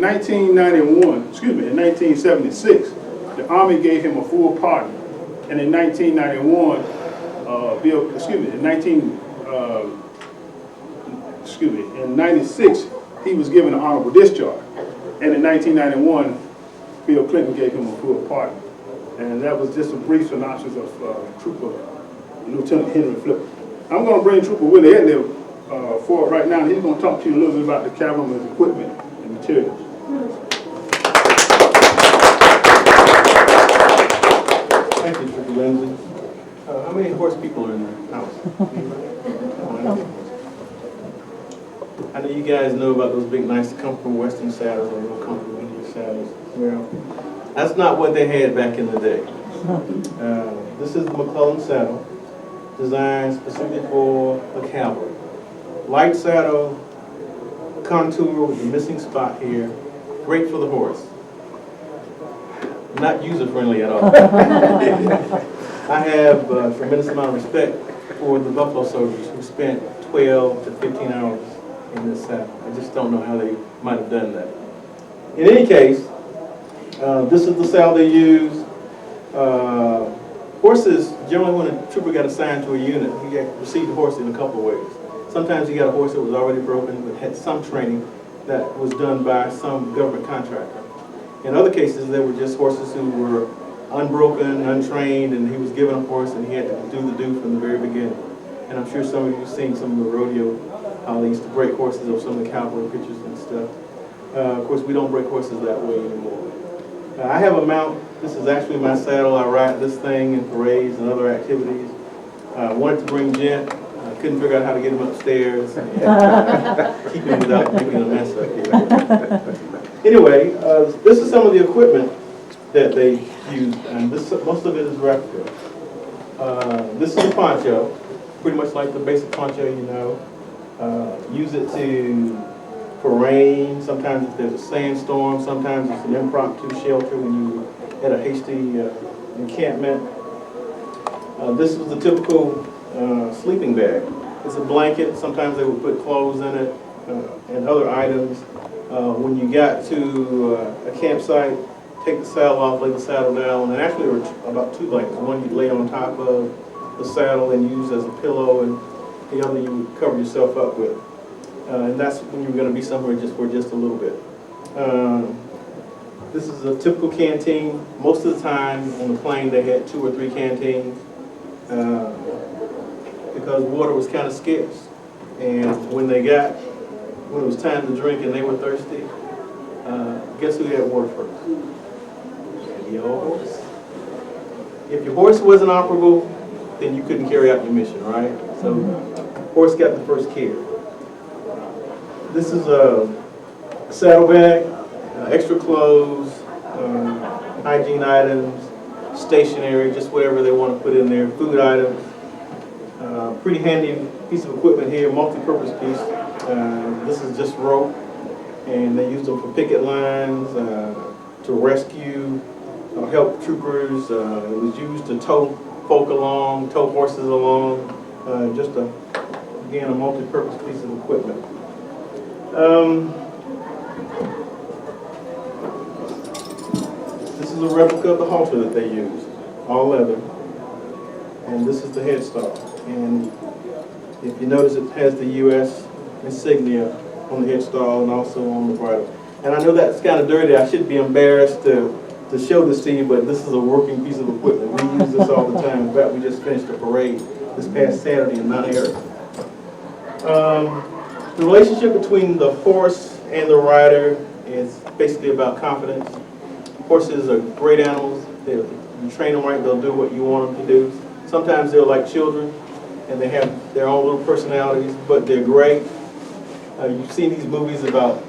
In 1976, the Army gave him a full pardon, and in 1991, in 96, he was given an honorable discharge, and in 1991, Bill Clinton gave him a full pardon. And that was just a brief synopsis of Trooper Lieutenant Henry Flipper. I'm going to bring Trooper Willie Edley forward right now, and he's going to talk to you a little bit about the cavalry's equipment and materials. Thank you, Trooper Lindsay. How many horse people are in the house? I know you guys know about those big, nice, comfortable Western saddles or real comfortable Indian saddles. Well, that's not what they had back in the day. This is the McClellan saddle, designed specifically for the cavalry. Light saddle, contour with the missing spot here, great for the horse. Not user-friendly at all. I have a tremendous amount of respect for the Buffalo soldiers who spent 12 to 15 hours in this saddle. I just don't know how they might have done that. In any case, this is the saddle they use. Horses, generally when a trooper got assigned to a unit, he received the horse in a couple of ways. Sometimes he got a horse that was already broken but had some training that was done by some government contractor. In other cases, there were just horses who were unbroken, untrained, and he was given a horse and he had to do the do from the very beginning. And I'm sure some of you have seen some of the rodeo, how they used to break horses or some of the cowboy pictures and stuff. Of course, we don't break horses that way anymore. I have a mount. This is actually my saddle. I ride this thing in parades and other activities. I wanted to bring Gent. I couldn't figure out how to get him upstairs and keep him without making a mess up here. Anyway, this is some of the equipment that they use, and most of it is replica. This is a poncho, pretty much like the basic poncho you know. Use it for rain, sometimes if there's a sandstorm, sometimes it's an impromptu shelter when you're at a hasty encampment. This was the typical sleeping bag. It's a blanket, sometimes they would put clothes in it and other items. When you got to a campsite, take the saddle off, lay the saddle down, and actually there were about two blankets. One you'd lay on top of the saddle and use as a pillow, and the other you would cover yourself up with. And that's when you're going to be somewhere for just a little bit. This is a typical canteen. Most of the time on the plane they had 2 or 3 canteens because water was kind of scarce. And when it was time to drink and they were thirsty, guess who had water first? Your horse. If your horse wasn't operable, then you couldn't carry out your mission, right? So horse got the first care. This is a saddle bag, extra clothes, hygiene items, stationery, just whatever they want to put in there, food items. Pretty handy piece of equipment here, multi-purpose piece. This is just rope, and they use them for picket lines, to rescue or help troopers. It was used to tow folk along, tow horses along, again, a multi-purpose piece of equipment. This is a replica of the halter that they use, all leather, and this is the headstock. And if you notice, it has the U.S. insignia on the headstall and also on the bridle. And I know that's kind of dirty. I should be embarrassed to show this to you, but this is a working piece of equipment. We use this all the time. In fact, we just finished a parade this past Saturday in Mount Airy. The relationship between the horse and the rider is basically about confidence. Horses are great animals. You train them right, they'll do what you want them to do. Sometimes they're like children, and they have their own little personalities, but they're great. You've seen these movies about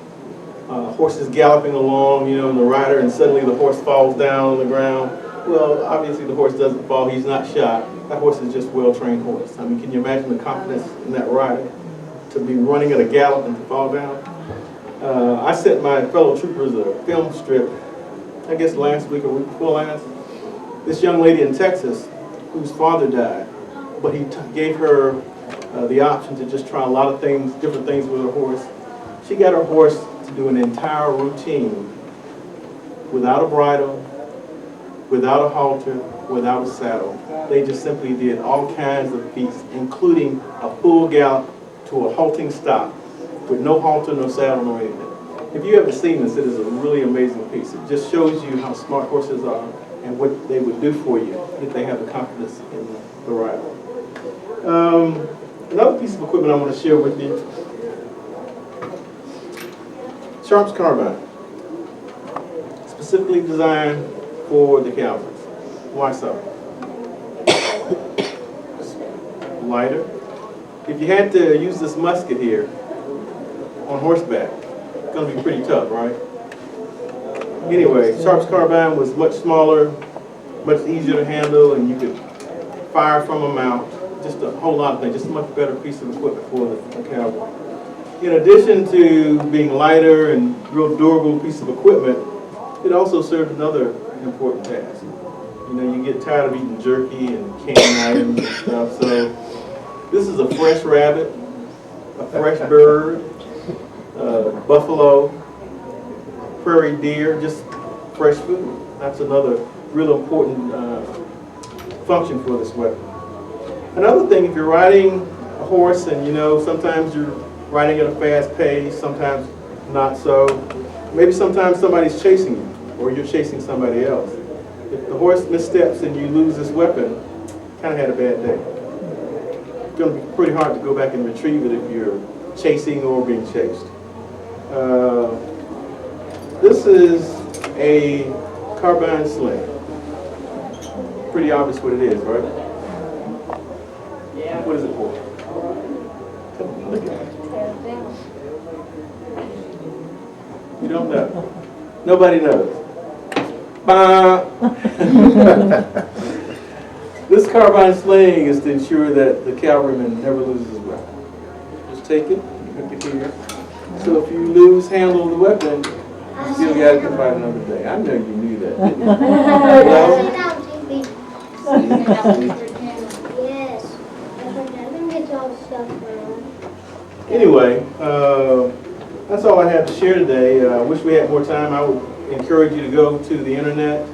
horses galloping along, you know, and the rider, and suddenly the horse falls down on the ground. Well, obviously the horse doesn't fall, he's not shot. That horse is just a well-trained horse. I mean, can you imagine the confidence in that rider to be running at a gallop and to fall down? I sent my fellow troopers a film strip, I guess last week or week before last. This young lady in Texas whose father died, but he gave her the option to just try a lot of things, different things with her horse. She got her horse do an entire routine without a bridle, without a halter, without a saddle. They just simply did all kinds of feats, including a full gallop to a halting stop with no halter, no saddle, no anything. If you haven't seen this, it is a really amazing piece. It just shows you how smart horses are and what they would do for you if they have the confidence in the rider. Another piece of equipment I want to share with you, Sharp's carbine, specifically designed for the cavalry. Why so? Lighter. If you had to use this musket here on horseback, it's going to be pretty tough, right? Anyway, Sharp's carbine was much smaller, much easier to handle, and you could fire from a mount. Just a whole lot of things, just a much better piece of equipment for the cavalry. In addition to being lighter and real durable piece of equipment, it also served another important task. You know, you get tired of eating jerky and canned items and stuff, so this is a fresh rabbit, a fresh bird, buffalo, prairie deer, just fresh food. That's another real important function for this weapon. Another thing, if you're riding a horse and you know sometimes you're riding at a fast pace, sometimes not so, maybe sometimes somebody's chasing you or you're chasing somebody else. If the horse missteps and you lose this weapon, kind of had a bad day. It's going to be pretty hard to go back and retrieve it if you're chasing or being chased. This is a carbine sling. Pretty obvious what it is, right? Yeah. What is it for? Come on, look at it. You don't know. Nobody knows. This carbine sling is to ensure that the cavalryman never loses his weapon. Just take it, hook it here. So if you lose handle of the weapon, you still got it to fight another day. I know you knew that, didn't you? Yes. Anyway, that's all I have to share today. I wish we had more time. I would encourage you to go to the internet.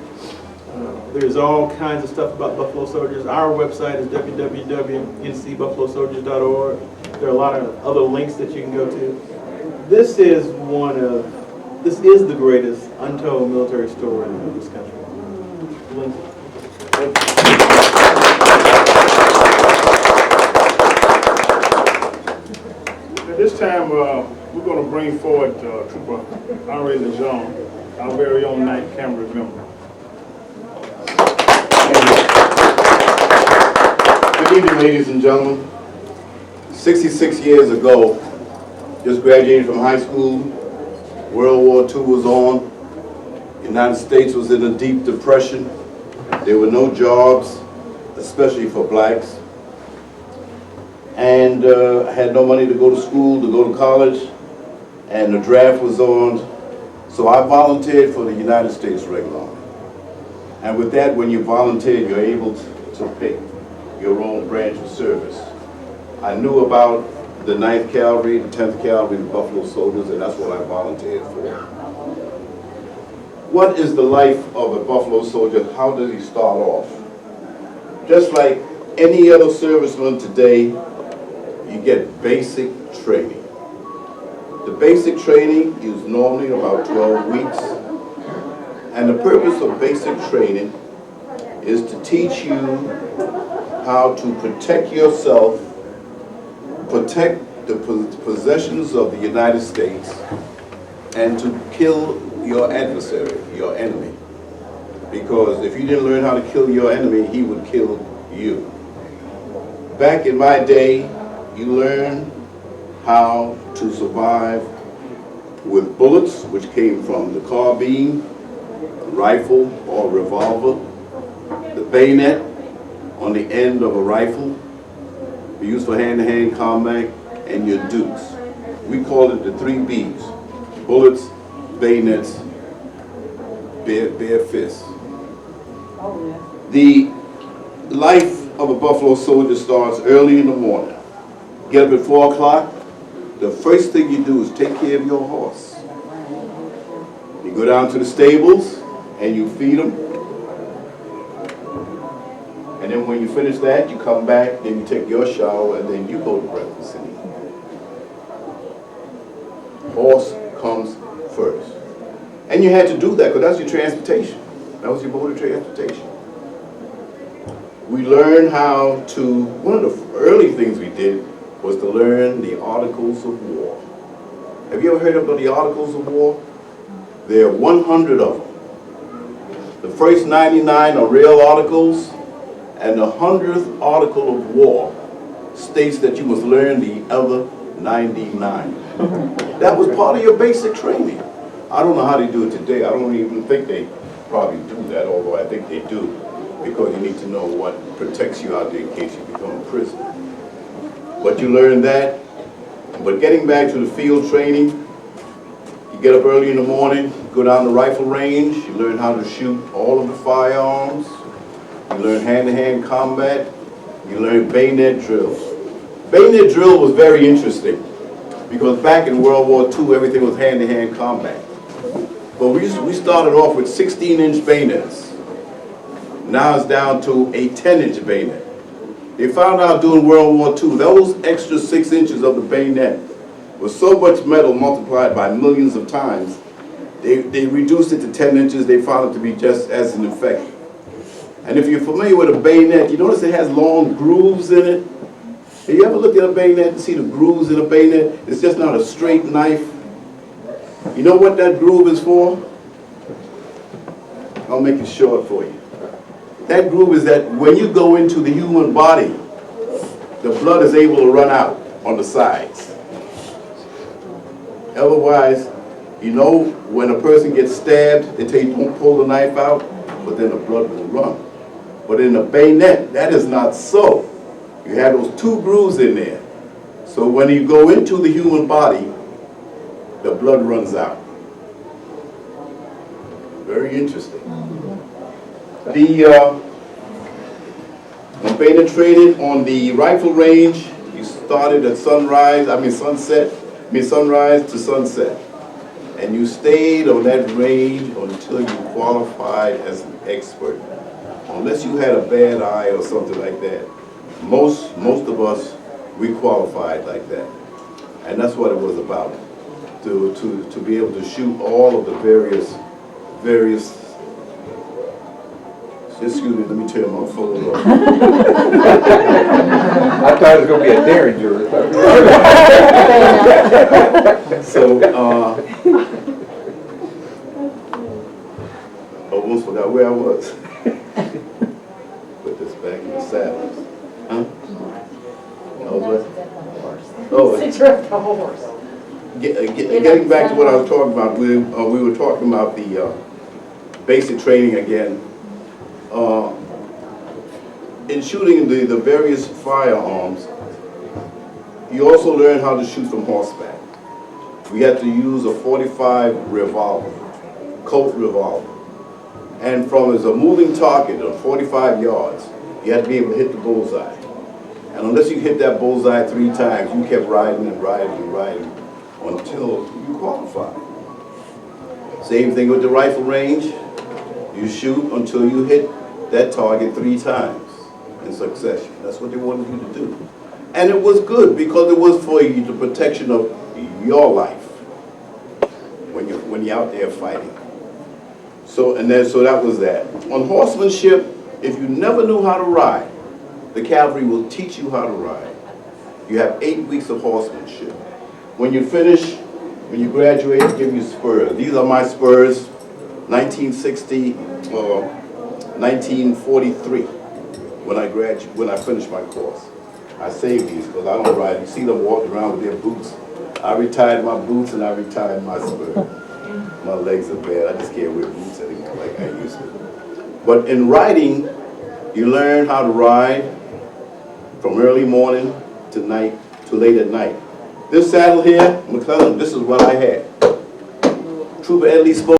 There's all kinds of stuff about Buffalo Soldiers. Our website is www.ncbuffalosoldiers.org. There are a lot of other links that you can go to. This is the greatest untold military story in this country. Lincoln. At this time, we're going to bring forward Trooper Henri Lejeune, our very own night camera member. Good evening, ladies and gentlemen. 66 years ago, just graduated from high school, World War II was on, the United States was in a deep depression, there were no jobs, especially for blacks, and I had no money to go to school, to go to college, and the draft was on, so I volunteered for the United States Regular Army. And with that, when you volunteer, you're able to pick your own branch of service. I knew about the 9th Cavalry, the 10th Cavalry, the Buffalo Soldiers, and that's what I volunteered for. What is the life of a Buffalo Soldier? How does he start off? Just like any other serviceman today, you get basic training. The basic training is normally about 12 weeks. And the purpose of basic training is to teach you how to protect yourself, protect the possessions of the United States, and to kill your adversary, your enemy. Because if you didn't learn how to kill your enemy, he would kill you. Back in my day, you learn how to survive with bullets, which came from the carbine, rifle or revolver, the bayonet on the end of a rifle, be used for hand-to-hand combat, and your dukes. We call it the 3 B's: bullets, bayonets, bare fists. The life of a Buffalo Soldier starts early in the morning. Get up at 4 o'clock. The first thing you do is take care of your horse. go down to the stables and you feed them. And then when you finish that, you come back, then you take your shower, and then you go to breakfast and eat. Horse comes first. And you had to do that because that's your transportation. That was your mode of transportation. We learned how to, one of the early things we did was to learn the Articles of War. Have you ever heard about the Articles of War? There are 100 of them. The first 99 are real articles, and the 100th Article of War states that you must learn the other 99. That was part of your basic training. I don't know how they do it today. I don't even think they probably do that, although I think they do, because you need to know what protects you out there in case you become a prisoner. But you learn that. But getting back to the field training, you get up early in the morning, go down the rifle range, you learn how to shoot all of the firearms, you learn hand-to-hand combat, you learn bayonet drill. Bayonet drill was very interesting because back in World War II, everything was hand-to-hand combat. But we started off with 16-inch bayonets. Now it's down to a 10-inch bayonet. They found out during World War II, those extra 6 inches of the bayonet was so much metal multiplied by millions of times, they reduced it to 10 inches. They found it to be just as an effect. And if you're familiar with a bayonet, you notice it has long grooves in it. Have you ever looked at a bayonet and see the grooves in a bayonet? It's just not a straight knife. You know what that groove is for? I'll make it short for you. That groove is that when you go into the human body, the blood is able to run out on the sides. Otherwise, you know, when a person gets stabbed, they tell you don't pull the knife out, but then the blood will run. But in a bayonet, that is not so. You have those two grooves in there. So when you go into the human body, the blood runs out. Very interesting. When bayonet training on the rifle range, you started at sunrise to sunset. And you stayed on that range until you qualified as an expert. Unless you had a bad eye or something like that. Most of us, we qualified like that. And that's what it was about. To be able to shoot all of the various, excuse me, let me turn my phone off. I thought it was going to be a Derringer. So, I almost forgot where I was. Put this back in the saddle. Huh? Getting back to what I was talking about, we were talking about the basic training again. In shooting the various firearms, you also learn how to shoot from horseback. We had to use a .45 revolver, Colt revolver. And from as a moving target of 45 yards, you had to be able to hit the bullseye. And unless you hit that bullseye 3 times, you kept riding and riding and riding until you qualified. Same thing with the rifle range. You shoot until you hit that target 3 times in succession. That's what they wanted you to do. And it was good because it was for you the protection of your life when you're out there fighting. So that was that. On horsemanship, if you never knew how to ride, the cavalry will teach you how to ride. You have 8 weeks of horsemanship. When you finish, when you graduate, they give you spurs. These are my spurs, 1960 or 1943, when I finished my course. I saved these because I don't ride. You see them walking around with their boots. I retired my boots and I retired my spurs. My legs are bad. I just can't wear boots anymore like I used to. But in riding, you learn how to ride from early morning to night to late at night. This saddle here, McClellan, this is what I had. Trooper Ed Lee spoke.